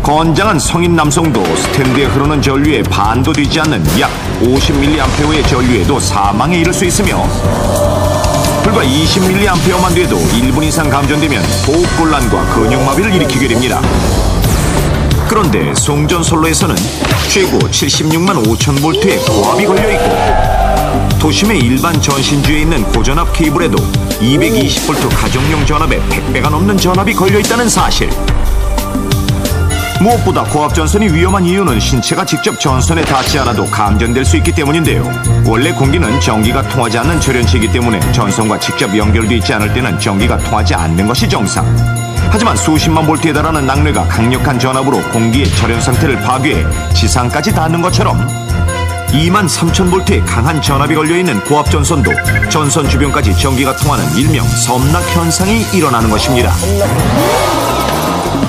건장한 성인 남성도 스탠드에 흐르는 전류에 반도 되지 않는 약 50mA의 전류에도 사망에 이를 수 있으며 불과 20mA만 돼도 1분 이상 감전되면 호흡곤란과 근육마비를 일으키게 됩니다. 그런데 송전솔로에서는 최고 76만 5천 볼트의 고압이 걸려있고 도심의 일반 전신주에 있는 고전압 케이블에도 220V 가정용 전압의 100배가 넘는 전압이 걸려있다는 사실. 무엇보다 고압 전선이 위험한 이유는 신체가 직접 전선에 닿지 않아도 감전될 수 있기 때문인데요. 원래 공기는 전기가 통하지 않는 절연체이기 때문에 전선과 직접 연결돼 있지 않을 때는 전기가 통하지 않는 것이 정상. 하지만 수십만 볼트에 달하는 낙뢰가 강력한 전압으로 공기의 절연 상태를 파괴해 지상까지 닿는 것처럼 23,000볼트의 강한 전압이 걸려있는 고압 전선도 전선 주변까지 전기가 통하는 일명 섬낙 현상이 일어나는 것입니다.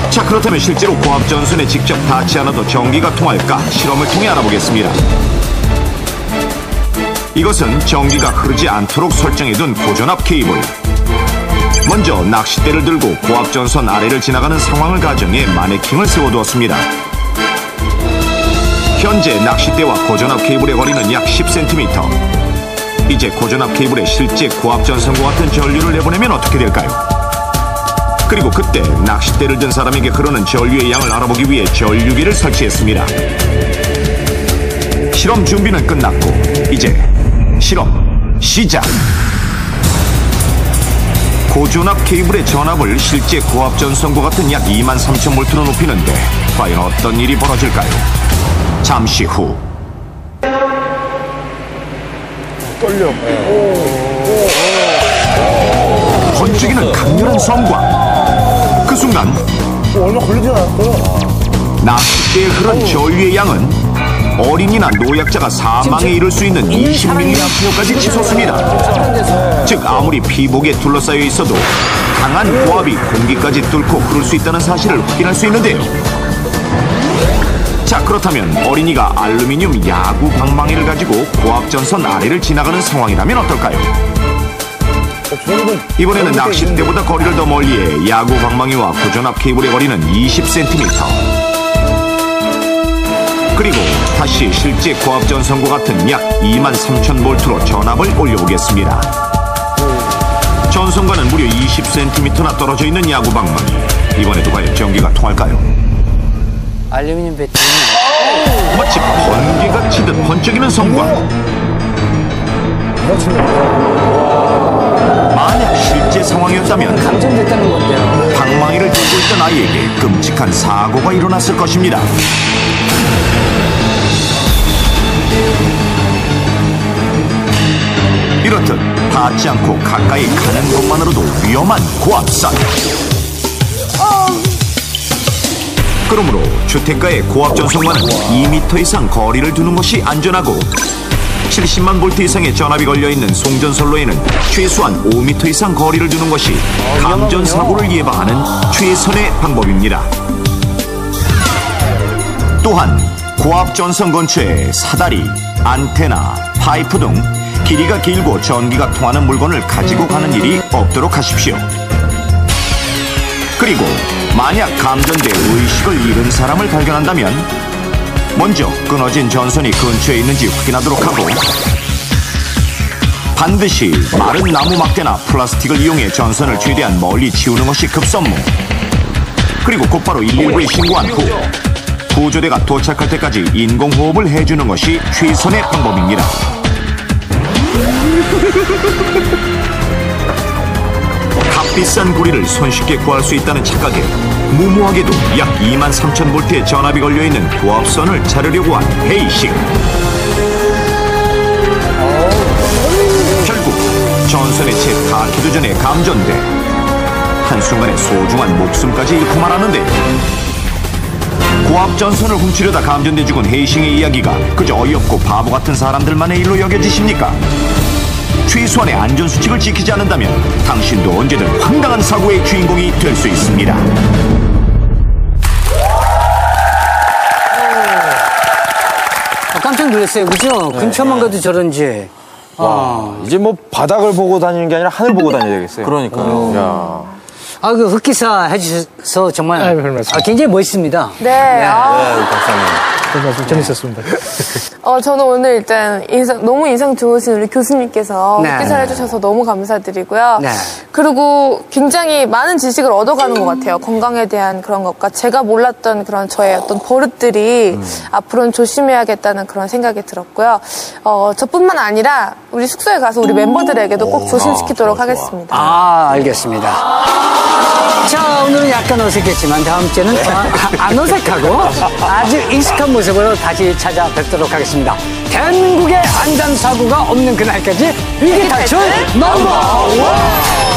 자, 그렇다면 실제로 고압 전선에 직접 닿지 않아도 전기가 통할까 실험을 통해 알아보겠습니다. 이것은 전기가 흐르지 않도록 설정해둔 고전압 케이블. 먼저 낚싯대를 들고 고압 전선 아래를 지나가는 상황을 가정해 마네킹을 세워두었습니다. 현재 낚싯대와 고전압 케이블의 거리는 약 10cm. 이제 고전압 케이블에 실제 고압 전선과 같은 전류를 내보내면 어떻게 될까요? 그리고 그때 낚싯대를 든 사람에게 흐르는 전류의 양을 알아보기 위해 전류기를 설치했습니다. 실험 준비는 끝났고 이제 실험 시작! 고전압 케이블의 전압을 실제 고압 전선과 같은 약 23,000볼트로 높이는데 과연 어떤 일이 벌어질까요? 잠시 후. 떨려. 번쩍이는 강렬한 성광. 그 순간 얼마 걸리지 않았어요. 낚싯대에 흐른 전류의 양은 어린이나 노약자가 사망에 이를 수 있는 20mA까지 치솟습니다. 즉 아무리 피복에 둘러싸여 있어도 강한 고압이 공기까지 뚫고 흐를 수 있다는 사실을 확인할 수 있는데요. 자, 그렇다면 어린이가 알루미늄 야구 방망이를 가지고 고압 전선 아래를 지나가는 상황이라면 어떨까요? 이번에는 낚싯대보다 거리를 더 멀리해 야구 방망이와 고전압 케이블의 거리는 20cm. 그리고 다시 실제 고압 전선과 같은 약 23,000볼트로 전압을 올려보겠습니다. 전선과는 무려 20cm나 떨어져 있는 야구 방망이. 이번에도 과연 전기가 통할까요? 알루미늄 배터리. 마치 번개가 치듯 번쩍이는 성광. 만약 실제 상황이었다면 감전됐다는 건데요. 방망이를 들고 있던 아이에게 끔찍한 사고가 일어났을 것입니다. 이렇듯 닿지 않고 가까이 가는 것만으로도 위험한 고압산. 그러므로 주택가의 고압 전선과는 2m 이상 거리를 두는 것이 안전하고 70만 볼트 이상의 전압이 걸려있는 송전선로에는 최소한 5m 이상 거리를 두는 것이 감전 사고를 예방하는 최선의 방법입니다. 또한 고압 전선 근처에 사다리, 안테나, 파이프 등 길이가 길고 전기가 통하는 물건을 가지고 가는 일이 없도록 하십시오. 그리고 만약 감전돼 의식을 잃은 사람을 발견한다면 먼저 끊어진 전선이 근처에 있는지 확인하도록 하고 반드시 마른 나무 막대나 플라스틱을 이용해 전선을 최대한 멀리 치우는 것이 급선무. 그리고 곧바로 119에 신고한 후 구조대가 도착할 때까지 인공호흡을 해주는 것이 최선의 방법입니다. 값비싼 고리를 손쉽게 구할 수 있다는 착각에 무모하게도 약 23,000볼트의 전압이 걸려있는 고압선을 자르려고 한 헤이식. 결국 전선에 채 닿기도 전에 감전돼 한순간에 소중한 목숨까지 잃고 말았는데 고압 전선을 훔치려다 감전돼 죽은 헤이싱의 이야기가 그저 어이없고 바보 같은 사람들만의 일로 여겨지십니까? 최소한의 안전수칙을 지키지 않는다면 당신도 언제든 황당한 사고의 주인공이 될 수 있습니다. 깜짝 놀랐어요, 그죠? 근처만 가도 저런지. 와, 이제 뭐 바닥을 보고 다니는 게 아니라 하늘 보고 다녀야 되겠어요. 그러니까요. 야. 아, 그 흑기사 해주셔서 정말 아유, 별 말씀. 굉장히 멋있습니다. 네. 박사님. 별 말씀 재밌었습니다. 저는 오늘 일단 너무 인상 좋으신 우리 교수님께서 네. 흑기사를 해주셔서 너무 감사드리고요. 네. 그리고 굉장히 많은 지식을 얻어가는 것 같아요. 건강에 대한 그런 것과 제가 몰랐던 그런 저의 어떤 버릇들이 앞으로는 조심해야겠다는 그런 생각이 들었고요. 저뿐만 아니라 우리 숙소에 가서 우리 멤버들에게도 꼭 조심시키도록 하겠습니다. 아, 알겠습니다. 자, 오늘은 약간 어색했지만 다음 주에는 안 어색하고 아주 익숙한 모습으로 다시 찾아뵙도록 하겠습니다. 대한민국의 안전사고가 없는 그날까지 위기탈출 넘버 원!